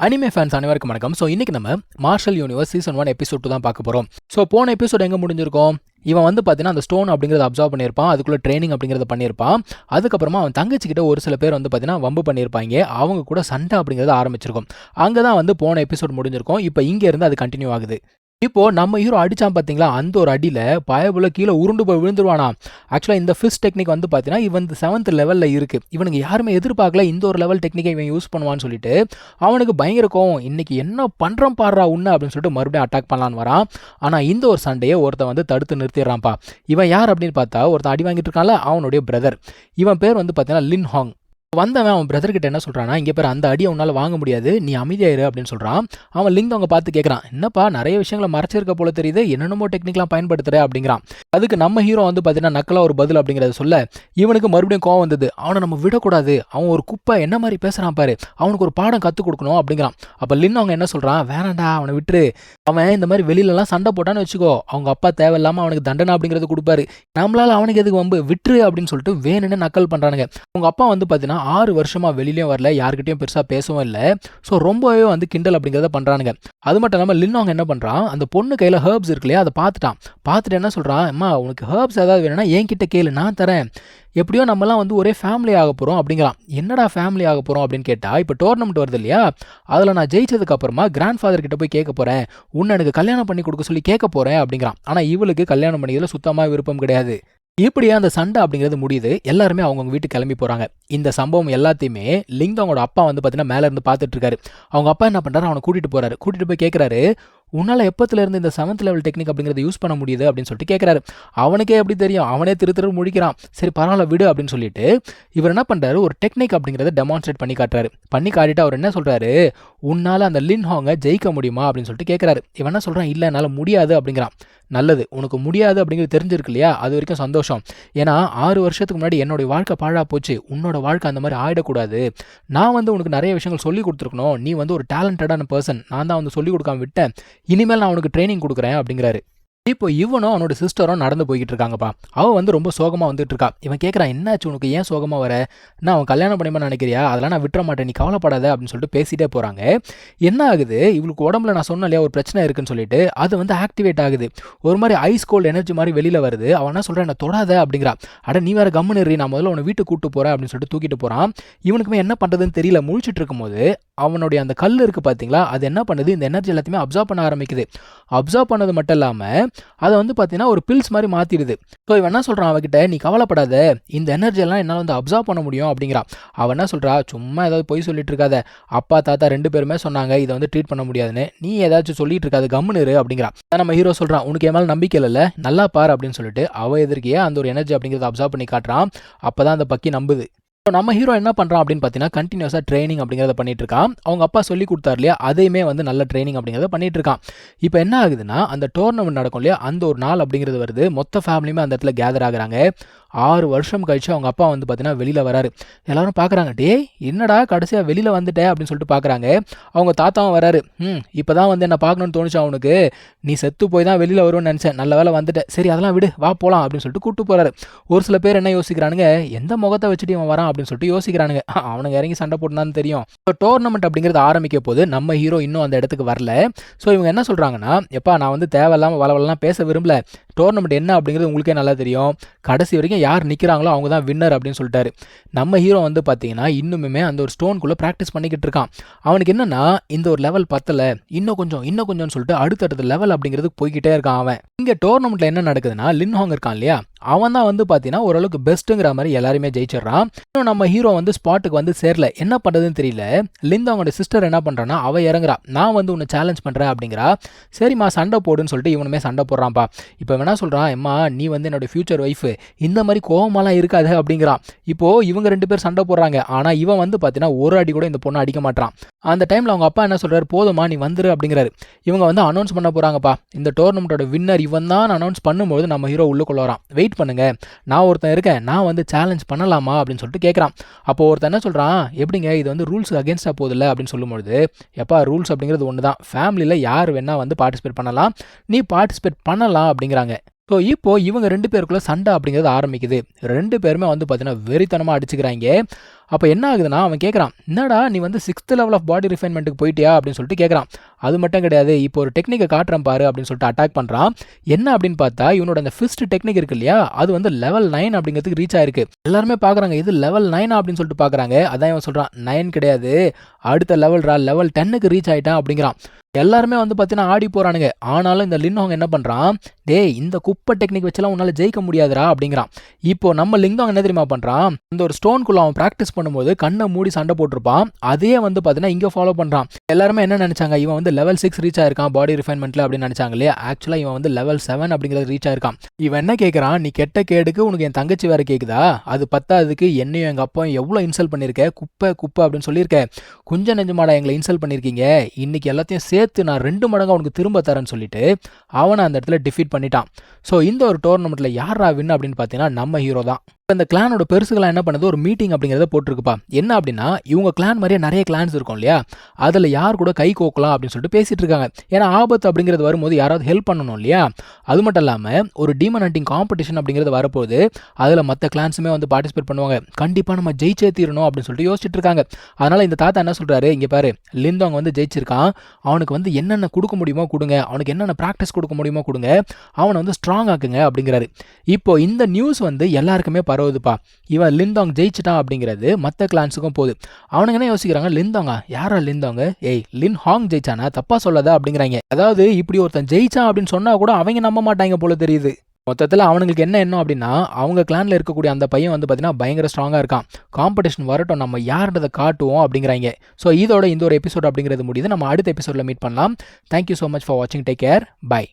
Anime fans அனைவருக்கும் வணக்கம். So இன்னைக்கு நம்ம மார்ஷல் யூனிவர்ஸ் சீசன் 1 எபிசோட் 2 தான் பார்க்க போகிறோம். ஸோ போன எபிசோட் எங்கே முடிஞ்சிருக்கோம்? இவன் வந்து பார்த்தீங்கன்னா அந்த ஸ்டோன் அப்படிங்கிறத அப்சர்வ் பண்ணியிருப்பான், அதுக்குள்ளே ட்ரைனிங் அப்படிங்கிறத பண்ணியிருப்பான். அதுக்கப்புறமா அவன் தங்கச்சிக்கிட்ட ஒரு சில பேர் வந்து பார்த்தீங்கன்னா வம்பு பண்ணியிருப்பாங்க, அவங்க கூட சண்டை அப்படிங்கிறத ஆரம்பிச்சிருக்கும். அங்கே தான் வந்து போன எபிசோட் முடிஞ்சிருக்கும். இப்போ இங்கே இருந்து அது கண்டினியூ ஆகுது. இப்போ நம்ம ஹீரோ அடிச்சான் பார்த்தீங்களா, அந்த ஒரு அடியில் பயபுல கீழே உருண்டு போய் விழுந்துருவானா. ஆக்சுவலாக இந்த ஃபிஸ்ட் டெக்னிக் வந்து பார்த்தீங்கன்னா இவன் 7th லெவலில் இருக்குது. இவனுக்கு யாருமே எதிர்பார்க்கல இந்த ஒரு லெவல் டெக்னிக்கை இவன் யூஸ் பண்ணுவான்னு சொல்லிட்டு அவனுக்கு பயங்கர கோவம். இன்னைக்கு என்ன பண்ணுறான் பாடுறா உன்ன அப்படின்னு சொல்லிட்டு மறுபடியும் அட்டாக் பண்ணலான்னு வரான். ஆனால் இந்த ஒரு சண்டையை ஒருத்தன் வந்து தடுத்து நிறுத்திடுறான்ப்பா. இவன் யார் அப்படின்னு பார்த்தா ஒருத்தன் அடி வாங்கிட்டு இருக்கான்ல, அவனுடைய பிரதர். இவன் பேர் வந்து பார்த்தீங்கன்னா லின் ஹாங். வந்தவன் அவன் பிரதர் கிட்ட என்ன சொல்றானா, இங்கே பேர் அந்த அடியை உன்னால் வாங்க முடியாது, நீ அமைதியாயிரு அப்படின்னு சொல்றான். அவன் லிங் அவங்க பார்த்து கேட்கறான், என்னப்பா நிறைய விஷயங்களை மறைச்சிருக்க போல தெரியுது, என்னென்னமோ டெக்னிக்லாம் பயன்படுத்துற அப்படிங்கிறான். அதுக்கு நம்ம ஹீரோ வந்து பார்த்தீங்கன்னா நக்கலா ஒரு பதில் அப்படிங்கிறத சொல்ல இவனுக்கு மறுபடியும் கோவம் வந்தது. அவனை நம்ம விடக்கூடாது, அவன் ஒரு குப்பை, என்ன மாதிரி பேசுறான் பாரு, அவனுக்கு ஒரு பாடம் கற்றுக் கொடுக்கணும் அப்படிங்கிறான். அப்போ லின் அவங்க என்ன சொல்றான், வேணாண்டா அவனை விட்டுரு, அவன் இந்த மாதிரி வெளியிலலாம் சண்டை போட்டான்னு வச்சுக்கோ, அவங்க அப்பா தேவையில்லாமல் அவனுக்கு தண்டனை அப்படிங்கிறது கொடுப்பாரு, நம்மளால அவனுக்கு எதுக்கு வம்பு, விட்டுரு அப்படின்னு சொல்லிட்டு வேணுன்னு நக்கல் பண்றானுங்க. அவங்க அப்பா வந்து பார்த்தீங்கன்னா 6 வருஷமா வெளியிலயும் வரல, யாருக்கிட்டையும் பெருசா பேசவும் இல்லை. ஸோ ரொம்பவே வந்து கிண்டல் அப்படிங்கிறத பண்றானுங்க. அது மட்டும் இல்லாமல் லின் அவங்க என்ன பண்றான், அந்த பொண்ணு கையில ஹர்ப்ஸ் இருக்கு இல்லையா, அதை பார்த்துட்டு என்ன சொல்றான், அம்மா உனக்கு ஹர்ப்ஸ் ஏதாவது வேணும்னா என்கிட்ட கேளு, நான் தரேன், எப்படியோ நம்மலாம் வந்து ஒரே ஃபேமிலி ஆக போகிறோம் அப்படிங்கிறான். என்னடா ஃபேமிலி ஆக போகிறோம் அப்படின்னு கேட்டால், இப்போ டோர்னமெண்ட் வருது இல்லையா, அதில் நான் ஜெயிச்சதுக்கு அப்புறமா கிராண்ட் ஃபாதர் கிட்ட போய் கேட்க போகிறேன், உன்னை எனக்கு கல்யாணம் பண்ணி கொடுக்க சொல்லி கேட்க போகிறேன் அப்படிங்கிறான். ஆனால் இவளுக்கு கல்யாணம் பண்ணியதில் சுத்தமாக விருப்பம் கிடையாது. இப்படியே அந்த சண்டை அப்படிங்கிறது முடியுது. எல்லாருமே அவங்கவுங்க வீட்டுக்கு கிளம்பி போகிறாங்க. இந்த சம்பவம் எல்லாத்தையுமே லிங் அவங்களோட அப்பா வந்து பார்த்தீங்கன்னா மேலே இருந்து பார்த்துட்டு இருக்காரு. அவங்க அப்பா என்ன பண்ணுறாரு, அவனை கூட்டிகிட்டு போய் கேட்குறாரு, உன்னால் எப்பத்துல இருந்து இந்த 7th லெவல் டெக்னிக் அப்படிங்கிறத யூஸ் பண்ண முடியுது அப்படின்னு சொல்லிட்டு கேட்குறாரு. அவனுக்கே எப்படி தெரியும், அவனே திரு முழிக்கிறான். சரி பரவாயில்ல விடு அப்படின்னு சொல்லிட்டு இவர் என்ன பண்ணுறாரு, ஒரு டெக்னிக் அப்படிங்கிறத டெமான்ஸ்ட்ரேட் பண்ணி காட்டிட்டு அவர் என்ன சொல்கிறாரு, உன்னால் அந்த லின் ஹாங்கை ஜெயிக்க முடியுமா அப்படின்னு சொல்லிட்டு கேட்குறாரு. இவன் என்ன சொல்கிறான், இல்லை என்னால் முடியாது அப்படிங்கிறான். நல்லது, உனக்கு முடியாது அப்படிங்கிறது தெரிஞ்சிருக்கு இல்லையா, அது வரைக்கும் சந்தோஷம். ஏன்னா 6 வருஷத்துக்கு முன்னாடி என்னுடைய வாழ்க்கை பாழா போச்சு, உன்னோட வாழ்க்கை அந்த மாதிரி ஆகிடக்கூடாது. நான் வந்து உனக்கு நிறைய விஷயங்கள் சொல்லி கொடுத்துருக்கணும், நீ வந்து ஒரு டேலண்டடான பர்சன், நான் தான் வந்து சொல்லி கொடுக்காம விட்டேன், இனிமேல் நான் உனக்கு ட்ரைனிங் கொடுக்குறேன் அப்படிங்கிறாரு. இப்போ இவனும் அவனோட சிஸ்டரும் நடந்து போய்கிட்டு இருக்காங்கப்பா. அவன் வந்து ரொம்ப சோகமாக வந்துட்டு இருக்கா. இவன் கேட்குறான், என்னாச்சு உனக்கு, ஏன் சோகமாக வர, நான் அவன் கல்யாணம் பண்ணிமா நினைக்கிறியா, அதெல்லாம் நான் விட்டுற மாட்டேன், நீ கவலைப்படாத அப்படின்னு சொல்லிட்டு பேசிட்டே போகிறாங்க. என்ன ஆகுது, இவளுக்கு உடம்புல நான் சொன்ன இல்லையா ஒரு பிரச்சனை இருக்குன்னு சொல்லிட்டு அது வந்து ஆக்டிவேட் ஆகுது. ஒரு மாதிரி ஐஸ் கோல்டு எனர்ஜி மாதிரி வெளியில் வருது. அவன் என்ன சொல்கிறான், என்ன தொடாத அப்படிங்கிறா. அட நீ வேற கம்முன்னு இரு, நான் முதல்ல உன்னை வீட்டுக்கு கூப்பிட்டு போகிறேன் அப்படின்னு சொல்லிட்டு தூக்கிட்டு போகிறான். இவனுக்குமே என்ன பண்ணுறதுன்னு தெரியல. முழிச்சிட்டு இருக்கும்போது அவனுடைய அந்த கல் இருக்குது பார்த்தீங்களா, அது என்ன பண்ணுது, இந்த எனர்ஜி எல்லாத்தையுமே அப்சர்வ் பண்ண ஆரம்பிக்குது. அப்சர்வ் பண்ணது மட்டும் இல்லாமல் அதை வந்து பார்த்தீங்கன்னா ஒரு பில்ஸ் மாதிரி மாற்றிடுது. ஸோ இவன் என்ன சொல்கிறான் அவகிட்ட, நீ கவலைப்படாத, இந்த எனர்ஜி எல்லாம் என்னால் வந்து அப்சர்வ் பண்ண முடியும் அப்படிங்கிறான். அவன் என்ன சொல்கிறா, சும்மா ஏதாவது பொய் சொல்லிட்டு இருக்காத, அப்பா தாத்தா 2 பேருமே சொன்னாங்க இதை வந்து ட்ரீட் பண்ண முடியாதுன்னு, நீ ஏதாச்சும் சொல்லிட்டு இருக்காது, கம்முன்னு இரு அப்படிங்கிறான். நம்ம ஹீரோ சொல்கிறான், உனக்கு என் மேலே நம்பிக்கை இல்லைல்ல, நல்லா பாரு அப்படின்னு சொல்லிட்டு அவ எதிர்க்கையே அந்த ஒரு எனர்ஜி அப்படிங்கிறத அப்சர்வ் பண்ணி காட்டுறான். அப்போ தான் அந்த பக்கி நம்புது. நம்ம ஹீரோ என்ன பண்ணுறான் அப்படின்னு பார்த்தீங்கன்னா கண்டினியூஸாக ட்ரைனிங் அப்படிங்கிறத பண்ணிட்டு இருக்கான். அவங்க அப்பா சொல்லி கொடுத்தாரு இல்லையா, அதையுமே வந்து நல்ல ட்ரைனிங் அப்படிங்கிறத பண்ணிட்டு இருக்கான். இப்போ என்ன ஆகுதுன்னா, அந்த டோர்னமெண்ட் நடக்கும் இல்லையா, அந்த ஒரு நாள் அப்படிங்கிறது வருது. மொத்த ஃபேமிலியுமே அந்த இடத்துல கேதர் ஆகுறாங்க. 6 வருஷம் கழிச்சு அவங்க அப்பா வந்து பார்த்தீங்கன்னா வெளியில் வராரு. எல்லாரும் பார்க்குறாங்க, டே என்னடா கடைசியாக வெளியில் வந்துட்டேன் அப்படின்னு சொல்லிட்டு பார்க்குறாங்க. அவங்க தாத்தாவும் வராரு. இப்போ தான் வந்து என்ன பார்க்கணும்னு தோணுச்சு அவனுக்கு, நீ செத்து போய் தான் வெளியில் வருவேன்னு நினச்சேன், நல்ல வேலை வந்துட்டேன், சரி அதெல்லாம் விடு, வா போகலாம் அப்படின்னு சொல்லிட்டு கூப்பிட்டு போகிறாரு. ஒரு சில பேர் என்ன யோசிக்கிறானுங்க, எந்த முகத்தை வச்சுட்டு இவன் வரான் அப்படின்னு சொல்லிட்டு யோசிக்கிறானுங்க. அவனுங்க இறங்கி சண்டை போட்டுனான்னு தெரியும். இப்போ டோர்னமெண்ட் அப்படிங்கிறது ஆரம்பிக்க போது நம்ம ஹீரோ இன்னும் அந்த இடத்துக்கு வரல. ஸோ இவங்க என்ன சொல்கிறாங்கன்னா, எப்பா நான் வந்து தேவையில்லாமல் வளவலாம் பேச விரும்பல, டோர்னமெண்ட் என்ன அப்படிங்கிறது உங்களுக்கே நல்லா தெரியும், கடைசி வரைக்கும் யார் நிற்கிறாங்களோ அவங்க தான் வின்னர் அப்படின்னு சொல்லிட்டாரு. நம்ம ஹீரோ வந்து பார்த்தீங்கன்னா இன்னுமே அந்த ஒரு ஸ்டோனுக்குள்ளே ப்ராக்டிஸ் பண்ணிக்கிட்டு இருக்கான். அவனுக்கு என்னன்னா, இந்த ஒரு லெவல் பத்தலை, இன்னும் கொஞ்சம்னு சொல்லிட்டு அடுத்தடுத்த லெவல் அப்படிங்கிறதுக்கு போய்கிட்டே இருக்கான் அவன். இங்கே டோர்னமெண்ட்டில் என்ன நடக்குதுன்னா, லின் ஹாங் இருக்கான் இல்லையா, அவன் தான் வந்து பார்த்தீங்கன்னா ஓரளவுக்கு பெஸ்ட்டுங்கிற மாதிரி எல்லாருமே ஜெயிச்சிடறான். இன்னும் நம்ம ஹீரோ வந்து ஸ்பாட்டுக்கு வந்து சேரல, என்ன பண்ணுறதுன்னு தெரியல. லின் அவங்களோட சிஸ்டர் என்ன பண்ணுறான்னா, அவ இறங்குறா, நான் வந்து உன்னை சேலஞ்ச் பண்ணுறேன் அப்படிங்கிறா. சரிம்மா சண்டை போடுன்னு சொல்லிட்டு இவனுமே சண்டை போடுறான்ப்பா. இப்போ என்ன சொல்கிறான், அம்மா நீ வந்து என்னோட ஃபியூச்சர் ஒய்ஃபு, இந்த மாதிரி கோவமாலாம் இருக்காது அப்படிங்கிறான். இப்போது இவங்க 2 பேர் சண்டை போடுறாங்க. ஆனால் இவன் வந்து பார்த்தீங்கன்னா ஒரு அடி கூட இந்த பொண்ணை அடிக்க மாட்டான். அந்த டைமில் அவங்க அப்பா என்ன சொல்கிறாரு, போதுமா நீ வந்துரு அப்படிங்கிறாரு. இவங்க வந்து அனௌன்ஸ் பண்ண போகிறாங்கப்பா, இந்த டோர்னமெண்ட்டோட வின்னர் இவன் தான் அனௌன்ஸ் பண்ணும்போது நம்ம ஹீரோ உள்ளுக்குள்ள வரான். வெயிட் பண்ணுங்க, நான் ஒருத்தன் இருக்கேன், நான் வந்து சேலஞ்ச் பண்ணலாமா அப்படின்னு சொல்லிட்டு கேட்குறான். அப்போ ஒருத்தன் என்ன சொல்கிறான், எப்படிங்க இது வந்து ரூல்ஸ் அகேன்ஸ்டாக போதில்லை அப்படின்னு சொல்லும்பொழுது, எப்பா ரூல்ஸ் அப்படிங்கிறது ஒன்று தான், ஃபேமிலியில் யார் வேணால் வந்து பார்ட்டிசிபேட் பண்ணலாம், நீ பார்ட்டிசிபேட் பண்ணலாம் அப்படிங்கிறாங்க. ஸோ இப்போது இவங்க 2 பேருக்குள்ளே சண்டை அப்படிங்கிறது ஆரம்பிக்குது. 2 பேருமே வந்து பார்த்தீங்கன்னா வெறித்தனமாக அடிச்சுக்கிறாங்க. அப்போ என்ன ஆகுதுன்னா அவன் கேட்குறான், என்னடா நீ வந்து 6th லெவல் ஆஃப் பாடி ரிஃபைன்மெண்ட்டுக்கு போயிட்டியா அப்படின்னு சொல்லிட்டு கேட்குறான். அது மட்டும் கிடையாது, இப்போ ஒரு டெக்னிக்கை காட்டுறேன் பாரு அப்படின்னு சொல்லிட்டு அட்டாக் பண்ணுறான். என்ன அப்படின்னு பார்த்தா இவனோட அந்த ஃபிஸ்ட் டெக்னிக் இருக்கு இல்லையா, அது வந்து லெவல் 9 அப்படிங்கிறதுக்கு ரீச் ஆயிருக்கு. எல்லாருமே பார்க்குறாங்க, இது லெவல் 9 அப்படின்னு சொல்லிட்டு பார்க்குறாங்க. அதான் இவன் சொல்கிறான், 9 கிடையாது, அடுத்த லெவல் 10க்கு ரீச் ஆயிட்டான் அப்படிங்கிறான். எல்லாருமே வந்து பார்த்தீங்கன்னா ஆடி போகிறானுங்க. ஆனாலும் இந்த லின்ஹாங் என்ன பண்ணுறான், டேய் இந்த குப்பை டெக்னிக் வச்செல்லாம் உன்னால் ஜெயிக்க முடியாதுடா அப்படிங்கிறான். இப்போ நம்ம லிங்காங் என்ன தெரியுமா பண்ணுறான், அந்த ஒரு ஸ்டோனுக்குள்ள அவன் ப்ராக்டிஸ் பண்ணும்போது கண்ணை மூடி சண்டை போட்டிருப்பான். அதே வந்து பார்த்தீங்கன்னா இங்கே ஃபாலோ பண்ணுறான். எல்லாருமே என்ன நினச்சாங்க, இவன் வந்து லெவல் 6 ரீச் ஆயிருக்கான் பாடி ரிஃபைன்மெண்ட்டில் அப்படின்னு நினச்சாங்க இல்லையா. ஆக்சுவலாக இவன் வந்து லெவல் 7 அப்படிங்கிறது ரீச் ஆயிருக்கான். இவன் என்ன கேட்குறான், நீ கெட்ட கேடுக்கு உனக்கு என் தங்கச்சி வேறு கேட்குதா, அது பத்தாததுக்கு என்னையும் எங்கள் அப்பாவும் எவ்வளோ இன்சல்ட் பண்ணியிருக்க, குப்பை குப்பை அப்படின்னு சொல்லியிருக்கேன். கொஞ்சம் நெஞ்சமாடா எங்களை இன்சல்ட் பண்ணியிருக்கீங்க, இன்னைக்கு எல்லாத்தையும் சேர்த்து நான் 2 மடங்கு அவனுக்கு திரும்ப தரேன்னு சொல்லிட்டு அவனை அந்த இடத்துல டிஃபீட் பண்ணிட்டான். ஸோ இந்த ஒரு டோர்னமெண்ட்ல யாரா வின் அப்படின்னு பார்த்தீங்கன்னா நம்ம ஹீரோ தான். இந்த கிளானோட பெருசுகளாக என்ன பண்ணுது, ஒரு மீட்டிங் அப்படிங்கிறத போட்டிருக்குப்பா. என்ன அப்படின்னா இவங்க கிளான் மாதிரியே நிறைய கிளான்ஸ் இருக்கும் இல்லையா, அதில் யார் கூட கை கோக்கலாம் அப்படின்னு சொல்லிட்டு பேசிட்டு இருக்காங்க. ஏன்னா ஆபத்து அப்படிங்கிறது வரும்போது யாராவது ஹெல்ப் பண்ணணும் இல்லையா. அது மட்டும் இல்லாமல் ஒரு டீமன் ஹண்டிங் காம்படிஷன் அப்படிங்கிறது வரப்போகுது, அதில் மற்ற கிளான்ஸுமே வந்து பார்ட்டிசிபேட் பண்ணுவாங்க. கண்டிப்பாக நம்ம ஜெயிச்சே தீரணும் அப்படின்னு சொல்லிட்டு யோசிச்சுட்டு இருக்காங்க. அதனால இந்த தாத்தா என்ன சொல்றாரு, இங்கே பாரு லிந்தாங் வந்து ஜெயிச்சிருக்கான், அவனுக்கு வந்து என்னென்ன கொடுக்க முடியுமோ கொடுங்க, அவனுக்கு என்னென்ன ப்ராக்டிஸ் கொடுக்க முடியுமோ கொடுங்க, அவனை வந்து ஸ்ட்ராங் ஆக்குங்க அப்படிங்கிறாரு. இப்போ இந்த நியூஸ் வந்து எல்லாருக்குமே பரவுதுப்பா. இவன் லிந்தாங் ஜெயிச்சிட்டான் அப்படிங்கிறது மற்ற கிளான்ஸுக்கும் போகுது. அவனுங்க என்ன யோசிக்கிறாங்க, லிந்தாங்கா யாரா லிந்தாங்க, ஏய் லின் ஹாங் ஜெயிச்சானா, தப்பா சொல்லாதா அப்படிங்கிறாங்க. அதாவது இப்படி ஒருத்தன் ஜெயிச்சான் அப்படின்னு சொன்னா கூட அவங்க நம்ப மாட்டாங்க போல தெரியுது. மொத்தத்தில் அவனுங்களுக்கு என்ன எண்ணம் அப்படின்னா, அவங்க கிளானில் இருக்கக்கூடிய அந்த பையன் வந்து பார்த்தீங்கன்னா பயங்கர ஸ்ட்ராங்காக இருக்கான், காம்படிஷன் வரட்டும் நம்ம யாருன்றதை காட்டுவோம் அப்படிங்கிறாங்க. ஸோ இதோட இந்த ஒரு எபிசோட் அப்படிங்கிறது முடியுது. நம்ம அடுத்த எபிசோடில் மீட் பண்ணலாம். தேங்க்யூ ஸோ மச் ஃபார் வாட்சிங். Take care. பை.